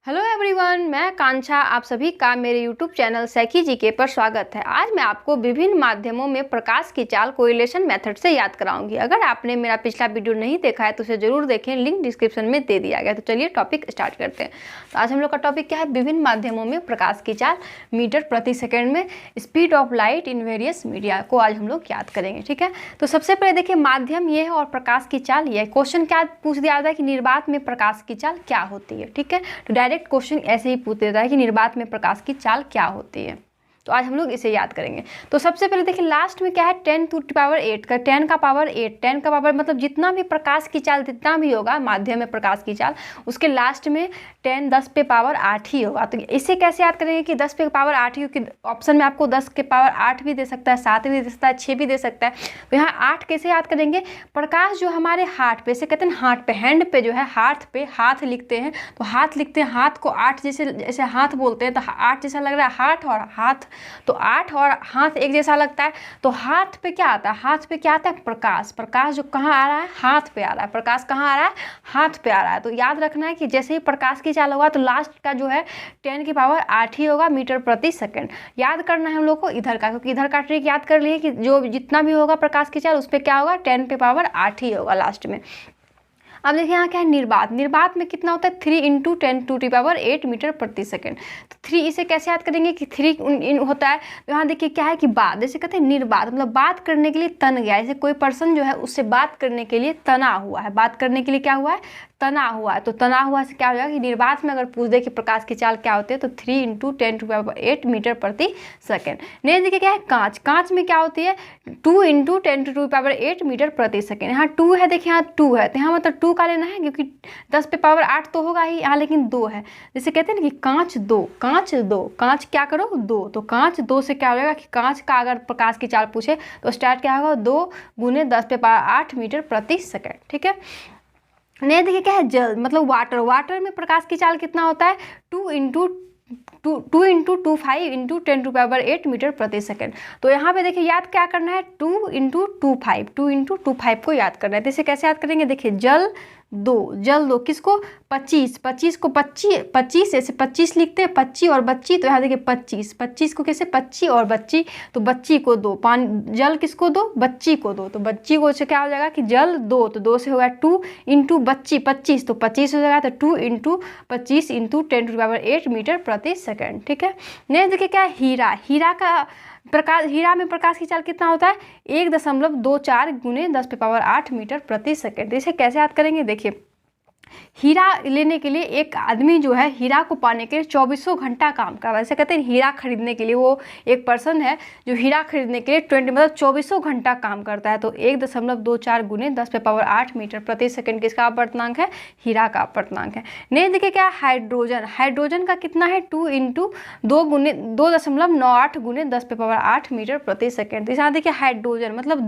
Hello everyone, मैं कांक्षा। आप सभी का मेरे यूट्यूब चैनल सैकी जीके पर स्वागत है। आज मैं आपको विभिन्न माध्यमों में प्रकाश की चाल कोरिलेशन मेथड से याद कराऊंगी। अगर आपने मेरा पिछला वीडियो नहीं देखा है तो उसे जरूर देखें, लिंक डिस्क्रिप्शन में दे दिया गया। तो चलिए टॉपिक स्टार्ट करते हैं। तो आज हम लोग का टॉपिक क्या है? विभिन्न माध्यमों में प्रकाश की चाल मीटर प्रति सेकेंड में speed of light in various media को आज हम लोग याद करेंगे। ठीक है, तो सबसे पहले देखिए, माध्यम ये है और प्रकाश की चाल ये है। क्वेश्चन क्या पूछ दिया जाता है कि निर्वात में प्रकाश की चाल क्या होती है। ठीक है, तो डायरेक्ट क्वेश्चन ऐसे ही पूछ देता है कि निर्वात में प्रकाश की चाल क्या होती है। तो आज हम लोग इसे याद करेंगे। तो सबसे पहले देखिए, लास्ट में क्या है? 10⁸ का 10 का पावर 8, 10 का पावर मतलब जितना भी प्रकाश की चाल जितना भी होगा माध्यम में प्रकाश की चाल, उसके लास्ट में 10 10 पे पावर 8 ही होगा। तो इसे कैसे याद करेंगे कि 10 पे पावर 8 ही, क्योंकि ऑप्शन में आपको 10 के पावर 8 भी दे सकता है, 7 भी दे सकता है, 6 भी दे सकता है। तो यहाँ 8 कैसे याद करेंगे? प्रकाश जो हमारे हाथ पे, इसे कहते हैं हाथ पे, हैंड पे जो है, हाथ पे हाथ लिखते हैं। तो हाथ लिखते हैं, हाथ को 8 जैसे हाथ बोलते हैं, तो 8 जैसा लग रहा है हाथ और हाथ, तो 8 और हाथ एक जैसा लगता है। तो हाथ पे क्या आता है? हाथ पे क्या आता है? प्रकाश। प्रकाश जो कहाँ आ रहा है? हाथ पे आ रहा है। प्रकाश कहाँ आ रहा है? हाथ पे आ रहा है। तो याद रखना है कि जैसे ही प्रकाश की चाल होगा तो लास्ट का जो है 10 की पावर 8 ही होगा मीटर प्रति सेकंड। याद करना है हम लोग को इधर का, क्योंकि इधर का ट्रिक याद कर लिए कि जो जितना भी होगा प्रकाश की चाल उस पर क्या होगा? 10 पे पावर 8 ही होगा लास्ट में। अब देखिए यहाँ क्या है? निर्वात। निर्वात में कितना होता है? 3 × 10⁸ मीटर प्रति सेकंड। तो 3 इसे कैसे याद करेंगे कि 3 होता है। तो यहाँ देखिए क्या है कि बात, जैसे कहते हैं निर्वात मतलब बात करने के लिए तन गया। जैसे कोई पर्सन जो है उससे बात करने के लिए तना हुआ है, बात करने के लिए क्या हुआ है? तना हुआ है। तो तना हुआ से क्या हो जाएगा कि निर्वात में अगर पूछ दे कि प्रकाश की चाल क्या होती है तो 3 × 10⁸ मीटर प्रति सेकंड। नेक्स्ट देखिए क्या है? कांच। कांच में क्या होती है? 2 × 10⁸ मीटर प्रति सेकंड। यहाँ 2 है, देखिए यहाँ 2 है, तो यहाँ मतलब 2 का लेना है, क्योंकि 10 पे पावर 8 तो होगा ही यहाँ, लेकिन 2 है। जैसे कहते हैं ना कि कांच 2, कांच 2, कांच क्या करो? 2। तो कांच 2 से क्या हो जाएगा कि कांच का अगर प्रकाश की चाल पूछे तो स्टार्ट क्या होगा? 2 × 10 पे पावर 8 मीटर प्रति सेकंड। ठीक है, नहीं देखिए क्या है? जल मतलब वाटर। वाटर में प्रकाश की चाल कितना होता है? 2 × 25 × 10⁸ मीटर प्रति सेकंड। तो यहाँ पे देखिए याद क्या करना है? 2 × 25, 2 × 25 को याद करना है। तो इसे कैसे याद करेंगे? देखिए जल 2, जल 2 किसको? 25, 25 को 25 ऐसे 25 लिखते हैं, 25 और बच्ची। तो यहाँ देखिए 25, 25 को कैसे? 25 और बच्ची, तो बच्ची को 2, पानी जल किसको 2? बच्ची को 2। तो बच्ची को से क्या हो जाएगा कि जल 2, तो 2 से होगा 2 × बच्ची 25, तो 25 हो जाएगा, तो 2 × 25 × 10⁸ मीटर प्रति सेकंड। ठीक है, नेक्स्ट देखिए क्या है? हीरा। हीरा का प्रकाश, हीरा में प्रकाश की चाल कितना होता है? 1.24 × 10 पे पावर 8 मीटर प्रति सेकंड। इसे कैसे याद करेंगे? देखिए हीरा लेने के लिए एक आदमी जो है हीरा को पाने के लिए 24 घंटा काम कर रहा है। ऐसे कहते हैं हीरा खरीदने के लिए वो एक पर्सन है जो हीरा खरीदने के लिए 20 मतलब 24 घंटा काम करता है। तो 1.24 × 10 पे पावर 8 मीटर प्रति सेकंड किसका अपर्तनांक है? हीरा का अपर्तनांक है। नहीं देखिए क्या? हाइड्रोजन। हाइड्रोजन का कितना है? 2 × 2.98 × 10 पे पावर 8 मीटर प्रति सेकंड। तो यहाँ देखिए हाइड्रोजन मतलब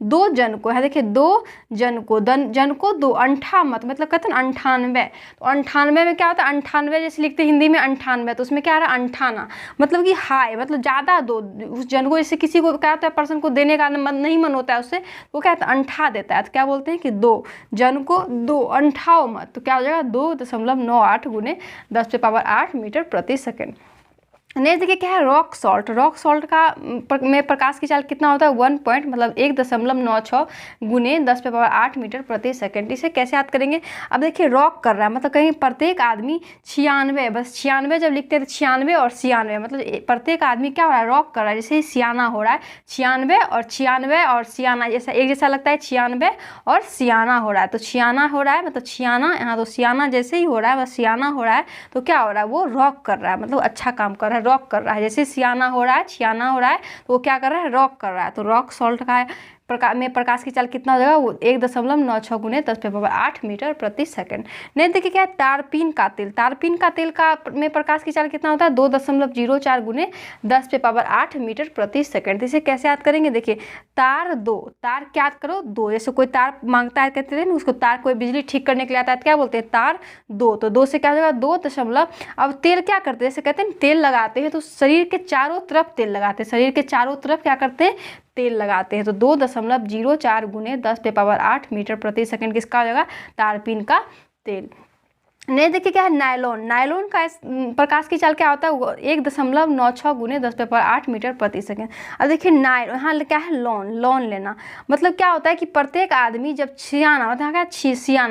2 जन को है, देखिए 2 जन को, जन को 2 अंठा मत मतलब कहते हैं 98। तो 98 में क्या होता है? 98 जैसे लिखते हैं हिंदी में 98, तो उसमें क्या आ रहा है? अंठाना मतलब कि हाई मतलब ज़्यादा 2। उस जन को जैसे किसी को क्या होता है? पर्सन को देने का नहीं मन होता है उससे, वो क्या होता है? अंठा देता है। तो क्या बोलते हैं कि 2 जन को 2 अंठाओ मत। तो क्या हो जाएगा? 2.98 × 10 पे पावर 8 मीटर प्रति सेकंड। नेक्स्ट देखिए क्या है? Rock salt. रॉक सॉल्ट का में प्रकाश की चाल कितना होता है? 1.96 × 10 पे पावर 8 मीटर प्रति सेकंड। इसे कैसे याद करेंगे? अब देखिए रॉक कर रहा है मतलब कहीं प्रत्येक आदमी 96, बस 96 जब लिखते हैं तो 96 और 96 मतलब प्रत्येक आदमी क्या हो रहा है? रॉक कर रहा है। जैसे सियाना हो रहा है, 96 और 96 और सियाना जैसा एक जैसा लगता है, 96 और सियाना हो रहा है। तो सियाना हो रहा है मतलब सियाना, यहाँ तो सियाना जैसे ही हो रहा है बस सियाना हो रहा है। तो क्या हो रहा है? वो रॉक कर रहा है मतलब अच्छा काम कर रहा है, रॉक कर रहा है। जैसे सियाना हो रहा है, छियाना हो रहा है, तो वो क्या कर रहा है? रॉक कर रहा है। तो रॉक सॉल्ट का प्रकाश की चाल कितना हो जाएगा? वो 1.96 × 10 पे पावर 8 मीटर प्रति सेकंड। नहीं देखिए क्या है? तारपीन का तेल। तारपीन का तेल का में प्रकाश की चाल कितना होता है? 2.04 × 10 पे पावर 8 मीटर प्रति सेकंड। इसे कैसे याद करेंगे? देखिए तार 2, तार क्या याद करो? 2। जैसे कोई तार मांगता है, कहते हैं ना उसको तार, कोई बिजली ठीक करने के लिए आता है तो क्या बोलते हैं? तार 2। तो 2 से क्या हो जाएगा? 2 अब तेल क्या करते हैं? जैसे कहते हैं तेल लगाते हैं तो शरीर के चारों तरफ तेल लगाते हैं, शरीर के चारों तरफ क्या करते हैं? तेल लगाते हैं। तो 2.04 × 10 पे पावर 8 मीटर प्रति सेकंड किसका हो जाएगा? तारपीन का तेल। नहीं देखिए क्या है, नायलॉन। नायलॉन का प्रकाश की चाल क्या होता है, 1.96 गुने 10⁸ मीटर प्रति सेकेंड। अब देखिए यहाँ क्या है, लॉन। लॉन लेना मतलब क्या होता है कि प्रत्येक आदमी जब छियाना होता है, क्या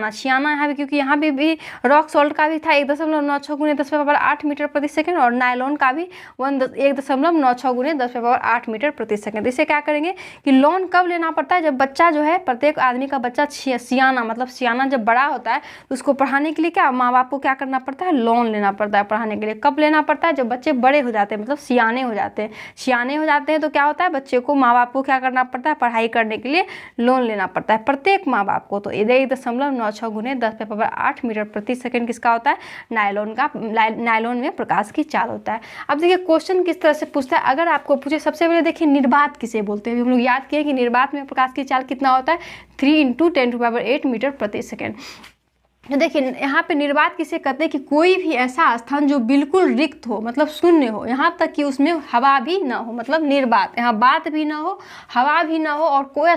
छियाना यहाँ भी, क्योंकि यहाँ भी रॉक सॉल्ट का भी था 1.96 गुने 10⁸ मीटर प्रति सेकेंड, और नायलॉन का भी 1.96 गुने 10⁸ मीटर प्रति सेकेंड। इसे क्या करेंगे कि लॉन कब लेना पड़ता है, जब बच्चा जो है, प्रत्येक आदमी का बच्चा सियाना मतलब सियाना जब बड़ा होता है तो उसको पढ़ाने के लिए क्या माँ बाप को क्या करना पड़ता है, लोन लेना पड़ता है पढ़ाने के लिए। कब लेना पड़ता है, जब बच्चे बड़े हो जाते हैं, मतलब सियाने हो जाते हैं। सियाने हो जाते हैं तो क्या होता है, बच्चे को माँ बाप को क्या करना पड़ता है, पढ़ाई करने के लिए लोन लेना पड़ता है, प्रत्येक माँ बाप को। तो 1.96 गुने 10⁸ मीटर प्रति सेकेंड किसका होता है, नायलॉन का। नायलॉन में प्रकाश की चाल होता है। अब देखिए क्वेश्चन किस तरह से पूछता है, अगर आपको पूछे, सबसे पहले देखिए निर्वात किसे बोलते हैं। हम लोग याद किए कि निर्वात में प्रकाश की चाल कितना होता है, 3 × 10⁸ मीटर प्रति सेकेंड। देखिए यहाँ पे निर्वात किसे कहते हैं कि कोई भी ऐसा स्थान जो बिल्कुल रिक्त हो, मतलब शून्य हो, यहाँ तक कि उसमें हवा भी ना हो, मतलब निर्वात। यहाँ बात भी ना हो, हवा भी ना हो, और कोई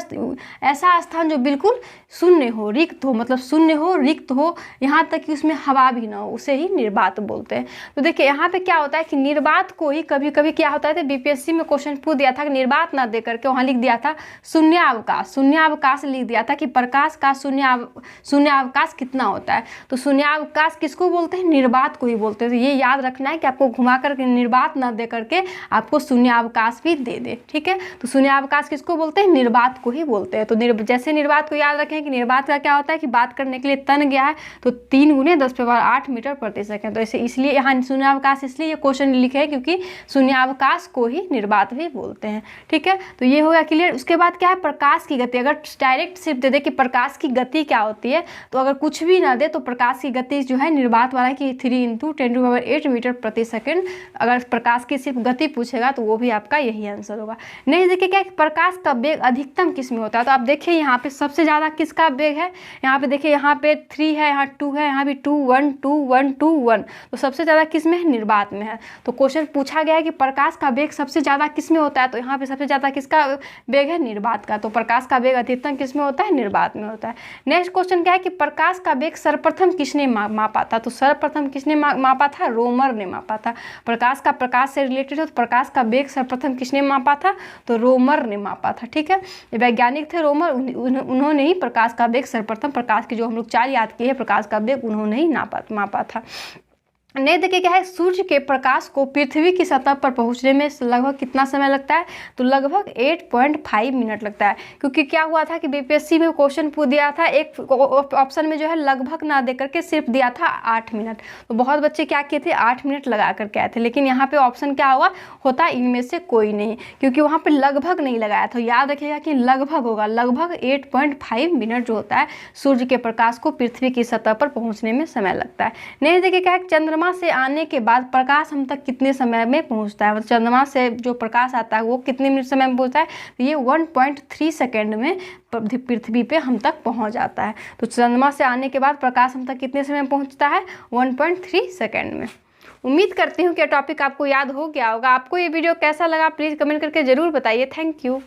ऐसा स्थान जो बिल्कुल शून्य हो, रिक्त हो, मतलब शून्य हो, रिक्त हो, यहाँ तक कि उसमें हवा भी ना हो, उसे ही निर्वात बोलते हैं। तो देखिए यहाँ पे क्या होता है कि निर्वात को ही कभी कभी क्या होता है, बीपीएससी में क्वेश्चन पूछ दिया था कि निर्वात ना दे करके वहाँ लिख दिया था शून्यावकाश। शून्यावकाश लिख दिया था कि प्रकाश का शून्यावकाश कितना होता है। तो शून्यावकाश किसको बोलते हैं, निर्वात को ही बोलते हैं। तो ये याद रखना है कि आपको घुमा करके निर्वात ना दे करके आपको शून्यावकाश भी दे दे, ठीक है। तो शून्यावकाश किसको बोलते हैं, निर्वात को ही बोलते हैं। तो जैसे निर्वात को याद रखें कि निर्वात का क्या होता है कि बात करने के लिए तन गया है तो 3 × 10⁸ मीटर प्रति सेकेंड। तो ऐसे इसलिए यहाँ शून्यावकाश इसलिए ये क्वेश्चन लिखे है क्योंकि शून्यावकाश को ही निर्वात भी बोलते हैं, ठीक है। तो ये हो गया क्लियर। उसके बाद क्या है, प्रकाश की गति। अगर डायरेक्ट सिर्फ दे दे कि प्रकाश की गति क्या होती है, तो अगर कुछ भी ना दे तो प्रकाश की गति जो है निर्वात वाला कि 3 × 10⁸ मीटर प्रति सेकेंड। अगर प्रकाश की सिर्फ गति पूछेगा तो वो भी आपका यही आंसर होगा। नहीं देखिए क्या, प्रकाश का वेग अधिकतम किस में होता है, तो आप देखिए यहाँ पे सबसे ज़्यादा किसका वेग है, यहाँ पे देखिए यहाँ पे 3 है, यहाँ 2 है, यहाँ भी 2 1 2 1 2 1। तो सबसे ज़्यादा किस में है, निर्वात में है। तो क्वेश्चन पूछा गया है कि प्रकाश का वेग सबसे ज़्यादा किस में होता है, तो यहाँ पे सबसे ज़्यादा किसका वेग है, निर्वात का। तो प्रकाश का वेग अधिकतम किस में होता है, निर्वात में होता है। नेक्स्ट क्वेश्चन क्या है कि प्रकाश का वेग सर्वप्रथम किसने मापा था, तो सर्वप्रथम किसने मापा था, रोमर ने मापा था। प्रकाश का प्रकाश से रिलेटेड है तो प्रकाश का वेग सर्वप्रथम किसने मापा था, तो रोमर ने मापा था, ठीक है। ये वैज्ञानिक थे रोमर, उन्होंने ही प्रकाश का वेग सर्वप्रथम, प्रकाश की जो हम लोग चाल याद किए हैं, प्रकाश का वेग उन्होंने ही मापा था। नहीं देखिए क्या है, सूर्य के प्रकाश को पृथ्वी की सतह पर पहुंचने में लगभग कितना समय लगता है, तो लगभग 8.5 मिनट लगता है। क्योंकि क्या हुआ था कि बीपीएससी में क्वेश्चन पूछ दिया था, एक ऑप्शन में जो है लगभग ना दे करके सिर्फ दिया था 8 मिनट। तो बहुत बच्चे क्या किए थे, 8 मिनट लगा करके आए थे, लेकिन यहाँ पे ऑप्शन क्या हुआ होता, इनमें से कोई नहीं, क्योंकि वहाँ पर लगभग नहीं लगाया था। याद रखिएगा कि लगभग होगा, लगभग 8.5 मिनट जो होता है सूर्य के प्रकाश को पृथ्वी की सतह पर पहुँचने में समय लगता है। नहीं देखिए क्या है, चंद्रमा से आने के बाद प्रकाश हम तक कितने समय में पहुंचता है, मतलब चंद्रमा से जो प्रकाश आता है वो कितने मिनट समय में पहुंचता है, तो ये 1.3 सेकेंड में पृथ्वी पे हम तक पहुंच जाता है। तो चंद्रमा से आने के बाद प्रकाश हम तक कितने समय में पहुंचता है, 1.3 सेकेंड में। उम्मीद करती हूँ कि टॉपिक आपको याद हो गया होगा। आपको ये वीडियो कैसा लगा प्लीज़ कमेंट करके ज़रूर बताइए। Thank you.